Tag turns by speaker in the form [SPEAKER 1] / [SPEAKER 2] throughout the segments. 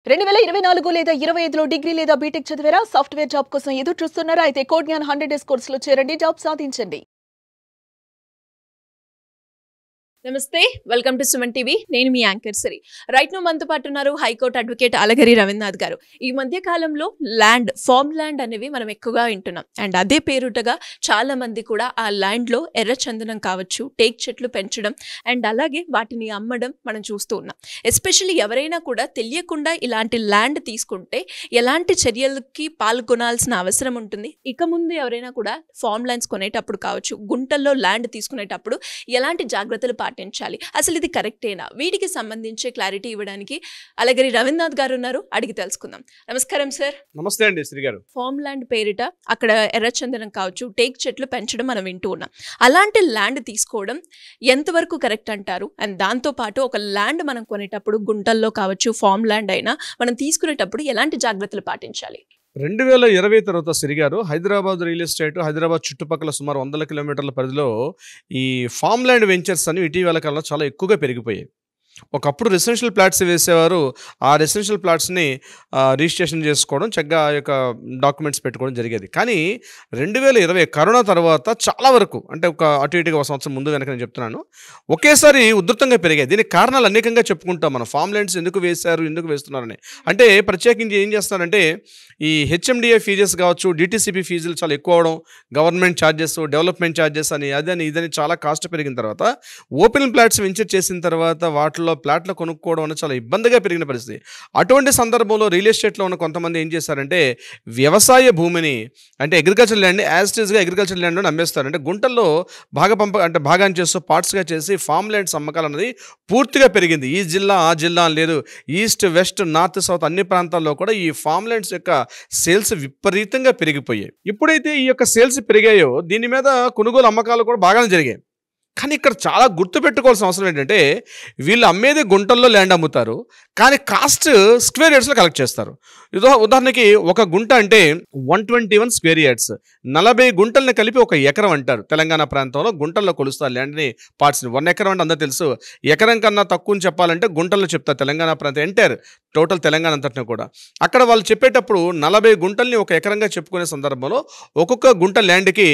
[SPEAKER 1] 2024 లేదా 25లో డిగ్రీ లేదా బీటెక్ చదివారా? సాఫ్ట్‌వేర్ జాబ్ కోసం ఎదురు చూస్తున్నారా? అయితే కోడ్ జ్ఞాన్ 100 డేస్ కోర్సులో చేరండి, జాబ్ సాధించండి. నమస్తే, వెల్కమ్ టు సుమన్ టీవీ. నేను మీ యాంకర్ సిరి. రైట్ నో మనతో పాటు ఉన్నారు హైకోర్టు అడ్వకేట్ అలగరి రవీంద్రనాథ్ గారు. ఈ మధ్య కాలంలో ఫార్మ్ ల్యాండ్ అనేవి మనం ఎక్కువగా వింటున్నాం. అండ్ అదే పేరుటగా చాలా మంది కూడా ఆ ల్యాండ్లో ఎర్ర చందనం కావచ్చు, టేక్ చెట్లు పెంచడం అండ్ అలాగే వాటిని అమ్మడం మనం చూస్తూ ఉన్నాం. ఎస్పెషల్లీ ఎవరైనా కూడా తెలియకుండా ఇలాంటి ల్యాండ్ తీసుకుంటే ఎలాంటి చర్యలకి పాల్గొనాల్సిన అవసరం ఉంటుంది? ఇక ముందు ఎవరైనా కూడా ఫార్మ్ ల్యాండ్స్ కొనేటప్పుడు కావచ్చు, గుంటల్లో ల్యాండ్ తీసుకునేటప్పుడు ఎలాంటి జాగ్రత్తలు పాటించాలి? అసలు ఇది కరెక్టేనా? వీటికి సంబంధించి క్లారిటీ ఇవ్వడానికి అలగరి రవీంద్రనాథ్ గారు ఉన్నారు, అడిగి తెలుసుకుందాం. నమస్కారం సార్.
[SPEAKER 2] నమస్తే అండి శ్రీ గారు.
[SPEAKER 1] ఫార్మ్ ల్యాండ్ పేరిట అక్కడ ఎర్రచందనం కావచ్చు, టేక్ చెట్లు పెంచడం మనం వింటూ ఉన్నాం. అలాంటి ల్యాండ్ తీసుకోవడం ఎంతవరకు కరెక్ట్ అంటారు? అండ్ దాంతో పాటు ఒక ల్యాండ్ మనం కొనేటప్పుడు గుంటల్లో కావచ్చు, ఫార్మ్ ల్యాండ్ అయినా మనం తీసుకునేటప్పుడు ఎలాంటి జాగ్రత్తలు పాటించాలి?
[SPEAKER 2] 2020 తర్వాత సిరిగారు హైదరాబాద్ రియల్ ఎస్టేట్, హైదరాబాద్ చుట్టుపక్కల సుమారు 100 కిలోమీటర్ల పరిధిలో ఈ ఫార్మ్ ల్యాండ్ వెంచర్స్ అని ఇటీవల కాలంలో చాలా ఎక్కువగా పెరిగిపోయాయి. ఒకప్పుడు రెసిడెన్షియల్ ప్లాట్స్ వేసేవారు. ఆ రెసిడెన్షియల్ ప్లాట్స్ని రిజిస్ట్రేషన్ చేసుకోవడం, చక్కగా ఆ యొక్క డాక్యుమెంట్స్ పెట్టుకోవడం జరిగేది. కానీ 2020 కరోనా తర్వాత చాలా వరకు, అంటే ఒక అటు ఇటుగా ఒక సంవత్సరం ముందు వెనక నేను చెప్తున్నాను, ఒకేసారి ఉధృతంగా పెరిగాయి. దీనికి కారణాలు అనేకంగా చెప్పుకుంటాం మనం. ఫార్మ్ ల్యాండ్స్ ఎందుకు వేశారు, ఎందుకు వేస్తున్నారని. అంటే ప్రత్యేకించి ఏం చేస్తున్నారంటే ఈ హెచ్ఎండిఏ ఫీజెస్ కావచ్చు, డిటిసిపి ఫీజులు చాలా ఎక్కువ అవడం, గవర్నమెంట్ ఛార్జెస్, డెవలప్మెంట్ ఛార్జెస్ అని అదని ఇదని చాలా కాస్ట్ పెరిగిన తర్వాత ఓపెన్ ప్లాట్స్ వెంచర్ చేసిన తర్వాత వాటిలో ప్లాట్లు కొనుక్కోవడం అనేది చాలా ఇబ్బందిగా పెరిగిన పరిస్థితి. అటువంటి సందర్భంలో రియల్ ఎస్టేట్లో ఉన్న కొంతమంది ఏం చేశారంటే వ్యవసాయ భూమిని, అంటే అగ్రికల్చర్ ల్యాండ్ని యాజ్ ఇట్ ఈస్గా అగ్రికల్చర్ ల్యాండ్ని అమ్మేస్తారు. అంటే గుంటల్లో భాగాన్ని చేస్తూ పార్ట్స్గా చేసి ఫార్మ్ ల్యాండ్స్ అమ్మకాలు అనేది పూర్తిగా పెరిగింది. ఈ జిల్లా ఆ జిల్లా అని లేదు, ఈస్ట్ వెస్ట్ నార్త్ సౌత్ అన్ని ప్రాంతాల్లో కూడా ఈ ఫార్మ్ ల్యాండ్స్ యొక్క సేల్స్ విపరీతంగా పెరిగిపోయాయి. ఎప్పుడైతే ఈ యొక్క సేల్స్ పెరిగాయో దీని మీద కొనుగోలు అమ్మకాలు కూడా బాగానే జరిగాయి. కానీ ఇక్కడ చాలా గుర్తుపెట్టుకోవాల్సిన అవసరం ఏంటంటే వీళ్ళు అమ్మేది గుంటల్లో ల్యాండ్ అమ్ముతారు, కానీ కాస్ట్ స్క్వేర్ యార్డ్స్లో కలెక్ట్ చేస్తారు. ఉదాహరణకి ఒక గుంట అంటే 121 స్క్వేర్ యార్డ్స్, 40 గుంటల్ని కలిపి ఒక ఎకరం అంటారు. తెలంగాణ ప్రాంతంలో గుంటల్లో కొలుస్తారు ల్యాండ్ని, పార్ట్స్ని. 1 ఎకరం అంటే అందరూ తెలుసు. ఎకరం కన్నా తక్కువ చెప్పాలంటే గుంటల్లో చెప్తారు. తెలంగాణ ప్రాంతం ఎంటైర్ టోటల్ తెలంగాణ అంతటిని కూడా అక్కడ వాళ్ళు చెప్పేటప్పుడు 40 గుంటల్ని ఒక ఎకరంగా చెప్పుకునే సందర్భంలో ఒక్కొక్క గుంట ల్యాండ్కి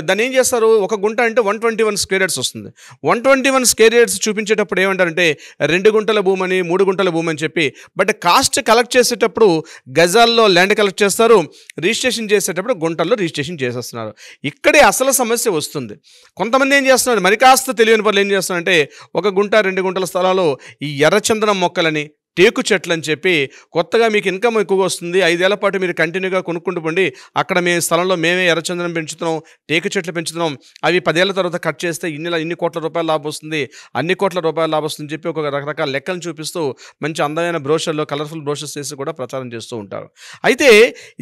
[SPEAKER 2] దాన్ని ఏం చేస్తారు, ఒక గుంట అంటే 121 స్క్వేర్ యార్డ్స్ వస్తుంది. 121 స్క్వేర్ యార్డ్స్ చూపించేటప్పుడు ఏమంటారంటే 2 గుంటల భూమని, 3 గుంటల భూమని చెప్పి, బట్ కాస్ట్ కలెక్ట్ చేసేటప్పుడు గజాల్లో ల్యాండ్ కలెక్ట్ చేస్తారు, రిజిస్ట్రేషన్ చేసేటప్పుడు గుంటల్లో రిజిస్ట్రేషన్ చేసేస్తున్నారు. ఇక్కడే అసలు సమస్య వస్తుంది. కొంతమంది ఏం చేస్తున్నారు, మరి కాస్త తెలియని పనులు ఏం చేస్తున్నారంటే 1 గుంట 2 గుంటల స్థలాల్లో ఈ ఎర్రచందనం మొక్కలని, టేకు చెట్లు అని చెప్పి కొత్తగా మీకు ఇన్కమ్ ఎక్కువగా వస్తుంది, 5 ఏళ్ల పాటు మీరు కంటిన్యూగా కొనుక్కుంటూ పండి, అక్కడ మీ స్థలంలో మేమే ఎర్రచందనం పెంచుతున్నాం, టేకు చెట్లు పెంచుతున్నాం, అవి 10 ఏళ్ల తర్వాత కట్ చేస్తే ఇన్ని కోట్ల రూపాయల లాభం వస్తుంది, అన్ని కోట్ల రూపాయల లాభం వస్తుందని చెప్పి ఒక రకరకాల లెక్కలను చూపిస్తూ మంచి అందమైన బ్రోషర్లో కలర్ఫుల్ బ్రోషర్స్ చేసి కూడా ప్రచారం చేస్తూ ఉంటారు. అయితే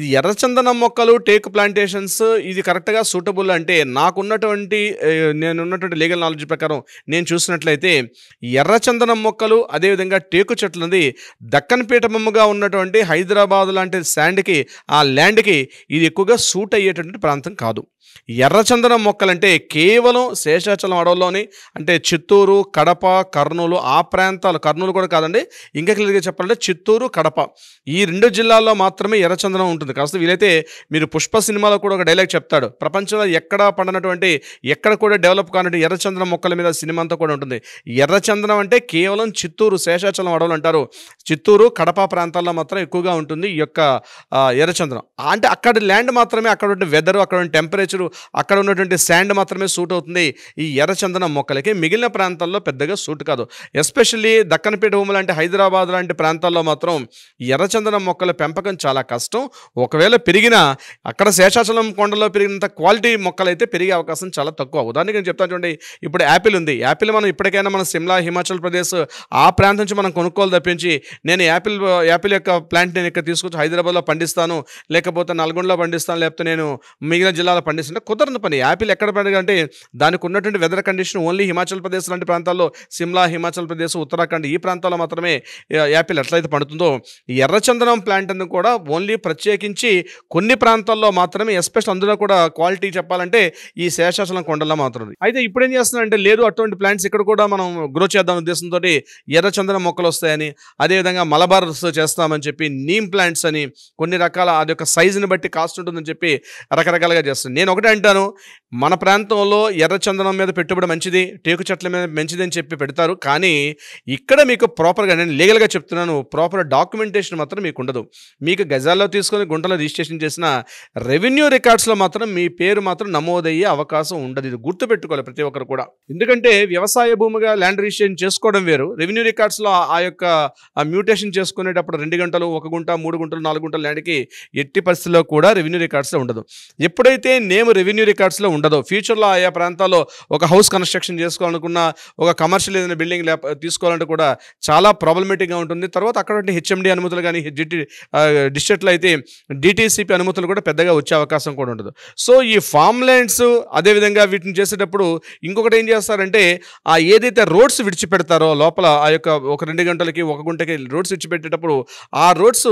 [SPEAKER 2] ఇది ఎర్రచందనం మొక్కలు, టేకు ప్లాంటేషన్స్ ఇది కరెక్ట్గా సూటబుల్ అంటే నేనున్నటువంటి లీగల్ నాలెడ్జ్ ప్రకారం నేను చూసినట్లయితే ఎర్రచందనం మొక్కలు అదేవిధంగా టేకు చెట్లు దక్కన్ పీఠభూమిగా ఉన్నటువంటి హైదరాబాద్ లాంటి ఆ ల్యాండ్కి ఇది ఎక్కువగా సూట్ అయ్యేటటువంటి ప్రాంతం కాదు. ఎర్రచందనం మొక్కలంటే కేవలం శేషాచలం అడవుల్లోని, అంటే చిత్తూరు, కడప, కర్నూలు ఆ ప్రాంతాలు, కర్నూలు కూడా కాదండి, ఇంకా క్లియర్గా చెప్పాలంటే చిత్తూరు, కడప ఈ 2 జిల్లాల్లో మాత్రమే ఎర్రచందనం ఉంటుంది. కాస్త వీలైతే మీరు పుష్ప సినిమాలో కూడా ఒక డైలాగ్ చెప్తాడు, ప్రపంచంలో ఎక్కడ పండినటువంటి, ఎక్కడ కూడా డెవలప్ కానటువంటి ఎర్రచందనం మొక్కల మీద సినిమా అంతా కూడా ఉంటుంది. ఎర్రచందనం అంటే కేవలం చిత్తూరు, శేషాచలం అడవులు అంటారు, చిత్తూరు, కడప ప్రాంతాల్లో మాత్రం ఎక్కువగా ఉంటుంది ఈ యొక్క ఎర్రచందనం. అంటే అక్కడ ల్యాండ్ మాత్రమే, అక్కడ ఉన్న వెదర్, అక్కడ ఉన్న టెంపరేచర్, అక్కడ ఉన్నటువంటి శాండ్ మాత్రమే సూట్ అవుతుంది ఈ ఎర్రచందనం మొక్కలకి. మిగిలిన ప్రాంతాల్లో పెద్దగా సూట్ కాదు. ఎస్పెషల్లీ దక్కనపేట భూములు లాంటి, హైదరాబాద్ లాంటి ప్రాంతాల్లో మాత్రం ఎర్రచందనం మొక్కల పెంపకం చాలా కష్టం. ఒకవేళ పెరిగినా అక్కడ శేషాచలం కొండలో పెరిగినంత క్వాలిటీ మొక్కలు అయితే పెరిగే అవకాశం చాలా తక్కువ. ఉదాహరణకి నేను చెప్తాను చూడండి, ఇప్పుడు యాపిల్ ఉంది. యాపిల్ మనం ఇప్పటికైనా మనం సిమ్లా, హిమాచల్ ప్రదేశ్ ఆ ప్రాంతం నుంచి మనం కొనుక్కోవాలి తప్పించి నేను యాపిల్ యొక్క ప్లాంట్ నేను ఇక్కడ తీసుకొచ్చి హైదరాబాద్లో పండిస్తాను, లేకపోతే నల్గొండలో పండిస్తాను, లేకపోతే నేను మిగిలిన జిల్లాలో పండిస్తాను అంటే కుదరని పని. యాపిల్ ఎక్కడ పండుగంటే దానికి ఉన్నటువంటి weather condition only Himachal Pradesh లాంటి ప్రాంతాల్లో, సిమ్లా, హిమాచల్ ప్రదేశ్, ఉత్తరాఖండ్ ఈ ప్రాంతాల్లో మాత్రమే యాపిల్ ఎట్లయితే పండుతుందో ఎర్రచందనం ప్లాంట్ అని కూడా ఓన్లీ ప్రత్యేకించి కొన్ని ప్రాంతాల్లో మాత్రమే, ఎస్పెషల్ అందులో కూడా క్వాలిటీ చెప్పాలంటే ఈ శేషాచలం కొండల్లో మాత్రమే. అయితే ఇప్పుడు ఏం చేస్తున్నారంటే లేదు అటువంటి ప్లాంట్స్ ఇక్కడ కూడా మనం గ్రో చేద్దాం ఉద్దేశంతో ఎర్రచందనం మొక్కలు వస్తాయని, అదేవిధంగా మలబార్స్ చేస్తామని చెప్పి, నీమ్ ప్లాంట్స్ అని కొన్ని రకాల అది యొక్క సైజుని బట్టి కాస్ట్ ఉంటుందని చెప్పి రకరకాలుగా చేస్తాను. నేను ఒకటే అంటాను, మన ప్రాంతంలో ఎర్రచందనం మీద పెట్టుబడి మంచిది, టేకు చెట్ల మీద మంచిది అని చెప్పి పెడతారు. కానీ ఇక్కడ మీకు ప్రాపర్గా, నేను లీగల్గా చెప్తున్నాను, ప్రాపర్ డాక్యుమెంటేషన్ మాత్రం మీకు ఉండదు. మీకు గజాల్లో తీసుకొని గుంటలో రిజిస్ట్రేషన్ చేసిన రెవెన్యూ రికార్డ్స్లో మాత్రం మీ పేరు మాత్రం నమోదయ్యే అవకాశం ఉండదు. ఇది గుర్తుపెట్టుకోవాలి ప్రతి ఒక్కరు కూడా. ఎందుకంటే వ్యవసాయ భూమిగా ల్యాండ్ రిజిస్ట్రేషన్ చేసుకోవడం వేరు, రెవెన్యూ రికార్డ్స్లో ఆ యొక్క మ్యూటేషన్ చేసుకునేటప్పుడు 2 గంటలు, 1 గుంట, 3 గుంటలు, 4 గుంటల ల్యాండ్కి ఎట్టి పరిస్థితుల్లో కూడా రెవెన్యూ రికార్డ్స్లో ఉండదు. ఎప్పుడైతే నేమ్ రెవెన్యూ రికార్డ్స్లో ఉండదో, ఫ్యూచర్లో ఆయా ప్రాంతాల్లో ఒక హౌస్ కన్స్ట్రక్షన్ చేసుకోవాలనుకున్నా, ఒక కమర్షియల్ ఏదైనా బిల్డింగ్ తీసుకోవాలంటే కూడా చాలా ప్రాబ్లమేటిక్గా ఉంటుంది. తర్వాత అక్కడ హెచ్ఎండి అనుమతులు కానీ, డిస్ట్రిక్ట్లో అయితే డిటిసిపి అనుమతులు కూడా పెద్దగా వచ్చే అవకాశం కూడా ఉండదు. సో ఈ ఫామ్ ల్యాండ్స్ అదేవిధంగా వీటిని చేసేటప్పుడు ఇంకొకటి ఏం చేస్తారంటే, ఆ ఏదైతే రోడ్స్ విడిచిపెడతారో లోపల ఆ యొక్క ఒక 2 గంటలకి 1 గుంటకి రోడ్స్ విడిచిపెట్టేటప్పుడు ఆ రోడ్స్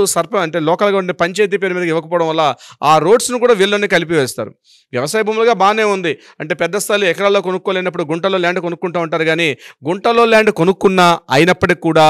[SPEAKER 2] అంటే లోకల్గా ఉండే పంచాయతీ పేరు మీద ఇవ్వకపోవడం వల్ల ఆ రోడ్స్ను కూడా వీళ్ళని కలిపి వేస్తారు. వ్యవసాయ భూములుగా బాగానే ఉంది, అంటే పెద్ద స్థాయిలో ఎకరాల్లో కొనుక్కోలేనప్పుడు గుంటలో ల్యాండ్ కొనుక్కుంటూ ఉంటారు. కానీ గుంటలో ల్యాండ్ కొనుక్కున్నా అయినప్పటికీ కూడా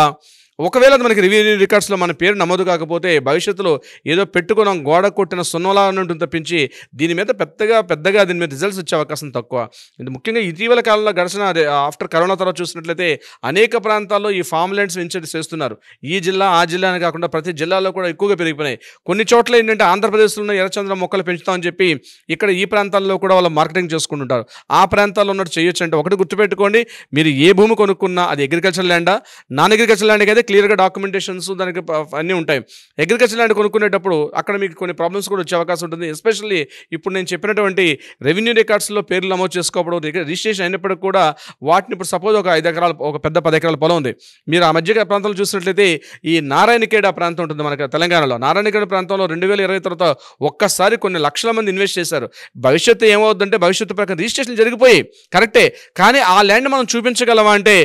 [SPEAKER 2] ఒకవేళ మనకి రెవెన్యూ రికార్డ్స్లో మన పేరు నమోదు కాకపోతే భవిష్యత్తులో ఏదో పెట్టుకున్నాం గోడ కొట్టిన సున్నలా ఉంటుంది తప్పించి దీని మీద పెద్దగా దీని మీద రిజల్ట్స్ వచ్చే అవకాశం తక్కువ. ఇది ముఖ్యంగా ఇటీవల కాలంలో గడిచిన ఆఫ్టర్ కరోనా తర్వాత చూసినట్లయితే అనేక ప్రాంతాల్లో ఈ ఫామ్ ల్యాండ్స్ వెంచర్ చేస్తున్నారు. ఈ జిల్లా ఆ జిల్లా అని కాకుండా ప్రతి జిల్లాలో కూడా ఎక్కువగా పెరిగిపోయినాయి. కొన్ని చోట్ల ఏంటంటే ఆంధ్రప్రదేశ్లో ఉన్న ఎర్రచంద్రం మొక్కలు పెంచుతామని చెప్పి ఇక్కడ ఈ ప్రాంతాల్లో కూడా వాళ్ళు మార్కెటింగ్ చేసుకుంటుంటారు. ఆ ప్రాంతాల్లో ఉన్నట్టు చేయొచ్చు. అంటే ఒకటి గుర్తుపెట్టుకోండి, మీరు ఏ భూమి కొనుక్కున్నా అది అగ్రికల్చర్ ల్యాండా, నాన్ అగ్రికల్చర్ ల్యాండ్ అయితే క్లియర్గా డాక్యుమెంటేషన్స్ దానికి అన్నీ ఉంటాయి. అగ్రికల్చర్ ల్యాండ్ కొనుక్కునేటప్పుడు అక్కడ మీకు కొన్ని ప్రాబ్లమ్స్ కూడా వచ్చే అవకాశం ఉంటుంది. ఎస్పెషల్లీ ఇప్పుడు నేను చెప్పినటువంటి రెవెన్యూ రికార్డ్స్లో పేర్లు నమోదు చేసుకోవడం, రిజిస్ట్రేషన్ అయినప్పటికీ కూడా వాటిని ఇప్పుడు సపోజ్ ఒక 5 ఎకరాలు, ఒక పెద్ద 10 ఎకరాల పొలం ఉంది, మీరు ఆ మధ్య ప్రాంతంలో చూసినట్లయితే ఈ నారాయణఖేడ్ ప్రాంతం ఉంటుంది మనకి తెలంగాణలో. నారాయణఖేడ్ ప్రాంతంలో 2020 తర్వాత ఒక్కసారి కొన్ని లక్షల మంది ఇన్వెస్ట్ చేశారు. భవిష్యత్తు ఏమవుతుందంటే భవిష్యత్తు ప్రకారం రిజిస్ట్రేషన్ జరిగిపోయి కరెక్టే, కానీ ఆ ల్యాండ్ మనం చూపించగలమా అంటే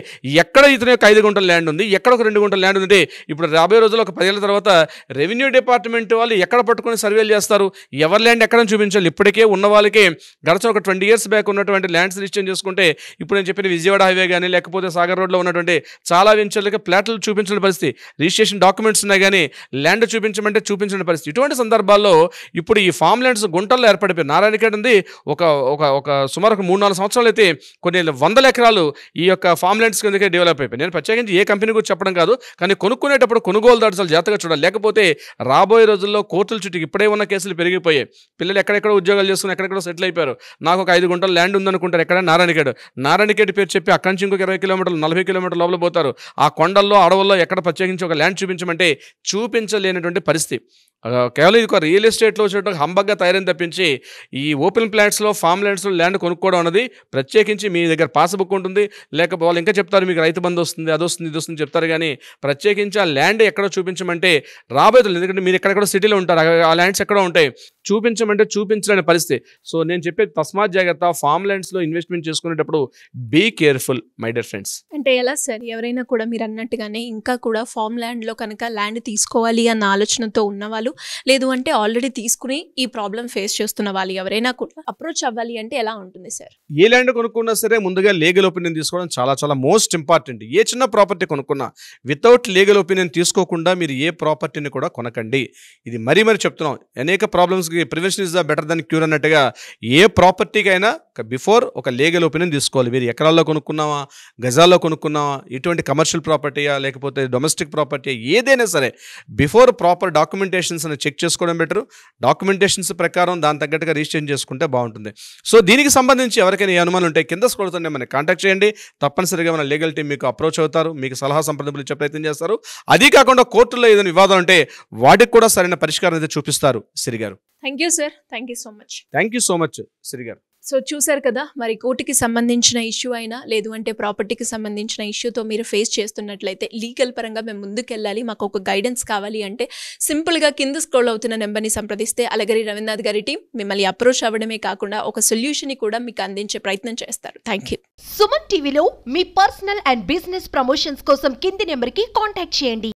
[SPEAKER 2] ఎక్కడ ఇతని యొక్క 5 గుంటల ల్యాండ్ ఉంది, ఎక్కడ ఒక 2 గుంటల ల్యాండ్ ఉంది. ఇప్పుడు రాబోయే రోజుల్లో ఒక 10 ఏళ్ల తర్వాత రెవెన్యూ డిపార్ట్మెంట్ వాళ్ళు ఎక్కడ పట్టుకొని సర్వేలు చేస్తారు, ఎవరి ల్యాండ్ ఎక్కడ చూపించాలి. ఇప్పటికే ఉన్న వాళ్ళకి గడిచిన ఒక 20 years బ్యాక్ ఉన్నటువంటి ల్యాండ్స్ రిజిస్ట్రేషన్ చేసుకుంటే ఇప్పుడు నేను చెప్పిన విజయవాడ హైవే కానీ లేకపోతే సాగర్ రోడ్లో ఉన్నటువంటి చాలా వెంచర్లకి ప్లాట్లు చూపించిన పరిస్థితి, రిజిస్ట్రేషన్ డాక్యుమెంట్స్ ఉన్నాయి కానీ ల్యాండ్ చూపించమంటే చూపించిన పరిస్థితి. ఇటువంటి సందర్భాల్లో ఇప్పుడు ఈ ఫామ్ ల్యాండ్స్ గుంటల్లో ఏర్పడిపోయి నారాయణఖేడ్ ఉంది ఒక సుమారు 3-4 సంవత్సరాలు అయితే కొన్ని 100 ఎకరాలు ఈ యొక్క ఫామ్ ల్యాండ్స్ కిందకే డెవలప్ అయిపోయి. నేను ప్రత్యేకించి ఏ కంపెనీ గురించి చెప్పడం కాదు, కానీ కొనుక్కునేటప్పుడు కొనుగోలుదారు చాలా జాగ్రత్తగా చూడాలి. లేకపోతే రాబోయే రోజుల్లో కోర్టుల చుట్టూ ఇప్పుడే ఉన్న కేసులు పెరిగిపోయాయి. పిల్లలు ఎక్కడెక్కడ ఉద్యోగాలు చేసుకుని ఎక్కడెక్కడ సెటిల్ అయిపోయారు. నాకు ఒక 5 గుంటల ల్యాండ్ ఉందనుకుంటారు, ఎక్కడ నారాయణఖేడ్ పేరు చెప్పి అక్కడి నుంచి ఇంకొక 20 కిలోమీటర్లు 40 కిలోమీటర్ల లోపల పోతారు. ఆ కొండల్లో అడవుల్లో ఎక్కడ ప్రత్యేకించి ఒక ల్యాండ్ చూపించమంటే చూపించలేనటువంటి పరిస్థితి. కేవలం ఇది ఒక రియల్ ఎస్టేట్లో వచ్చేటప్పుడు హంబగ్గా తయారైన తప్పించి ఈ ఓపెన్ ప్లాట్స్లో ఫామ్ ల్యాండ్స్లో ల్యాండ్ కొనుక్కోవడం అనేది ప్రత్యేకించి మీ దగ్గర పాస్బుక్ ఉంటుంది, లేకపోతే వాళ్ళు ఇంకా చెప్తారు మీకు రైతు బంధు వస్తుంది, అది వస్తుంది, ఇది వస్తుంది చెప్తారు. కానీ ప్రత్యేకించి ఆ ల్యాండ్ ఎక్కడ చూపించమంటే రాబోతుంది. ఎందుకంటే మీరు ఎక్కడెక్కడ సిటీలో ఉంటారు, ఆ ల్యాండ్స్ ఎక్కడ ఉంటాయి, చూపించమంటే చూపించలేని పరిస్థితి. సో నేను చెప్పేది తస్మాత్ జాగ్రత్త, ఫామ్ ల్యాండ్స్లో ఇన్వెస్ట్మెంట్ చేసుకునేటప్పుడు be careful my dear friends.
[SPEAKER 1] అంటే ఎలా సార్, ఎవరైనా కూడా మీరు అన్నట్టుగానే ఇంకా కూడా ఫామ్ ల్యాండ్లో కనుక ల్యాండ్ తీసుకోవాలి అన్న ఆలోచనతో ఉన్నవాళ్ళు, లేదు అంటే ఆల్రెడీ తీసుకుని ఈ ప్రాబ్లం ఫేస్ చేస్తున్న వాళ్ళు ఎవరైనా కూడా అప్రోచ్ అవ్వాలి అంటే ఎలా ఉంటుంది సార్?
[SPEAKER 2] ఏ ల్యాండ్ కొనుక్కున్నా సరే ముందుగా లీగల్ ఒపీనియన్ తీసుకోవడం చాలా చాలా మోస్ట్ ఇంపార్టెంట్. ఏ చిన్న ప్రాపర్టీ కొనుక్కున్నా వితౌట్ లీగల్ ఒపీనియన్ తీసుకోకుండా మీరు ఏ ప్రాపర్టీని కూడా కొనకండి. ఇది మరీ చెప్తున్నాం. అనేక ప్రాబ్లమ్స్కి prevention is the better than cure అన్నట్టుగా ఏ ప్రాపర్టీకైనా బిఫోర్ ఒక లీగల్ ఒపీనియన్ తీసుకోవాలి. మీరు ఎకరాల్లో కొనుక్కున్నావా, గజాల్లో కొనుక్కున్నావా, ఇటువంటి కమర్షియల్ ప్రాపర్టీయా లేకపోతే డొమెస్టిక్ ప్రాపర్టీ ఏదైనా సరే బిఫోర్ ప్రాపర్ డాక్యుమెంటేషన్స్ అని చెక్ చేసుకోవడం బెటర్. డాక్యుమెంటేషన్స్ ప్రకారం దాని తగ్గట్టుగా రిజిస్ట్రేషన్ చేసుకుంటే బాగుంటుంది. సో దీనికి సంబంధించి ఎవరికైనా ఏ అనుమానం ఉంటే కింద స్క్రోల్ తో మనకి కాంటాక్ట్ చేయండి. తప్పనిసరిగా మన లీగల్ టీం మీకు అప్రోచ్ అవుతారు, మీకు సలహా సంప్రదింపులు ఇచ్చే ప్రయత్నం చేస్తారు. అదీ కాకుండా కోర్టులో ఏదైనా వివాదం ఉంటే వాటికి కూడా సరైన పరిష్కారం అయితే చూపిస్తారు Siri garu.
[SPEAKER 1] Thank you sir, thank you so much.
[SPEAKER 2] Thank you so much Siri garu.
[SPEAKER 1] So చూసారు కదా, మరి కోర్టుకి సంబంధించిన ఇష్యూ అయినా లేదు అంటే ప్రాపర్టీకి సంబంధించిన ఇష్యూతో మీరు ఫేస్ చేస్తున్నట్లయితే లీగల్ పరంగా మేము ముందుకెళ్ళాలి, మాకు ఒక గైడెన్స్ కావాలి అంటే సింపుల్గా కింద స్క్రోల్ అవుతున్న నెంబర్ని సంప్రదిస్తే అలగరి రవీంద్రనాథ్ గారి టీం మిమ్మల్ని అప్రోచ్ అవ్వడమే కాకుండా ఒక సొల్యూషన్ కూడా మీకు అందించే ప్రయత్నం చేస్తారు. Thank you.
[SPEAKER 3] సుమన్ టీవీలో మీ పర్సనల్ అండ్ బిజినెస్ ప్రమోషన్స్ కోసం కింది నెంబర్కి కాంటాక్ట్ చేయండి.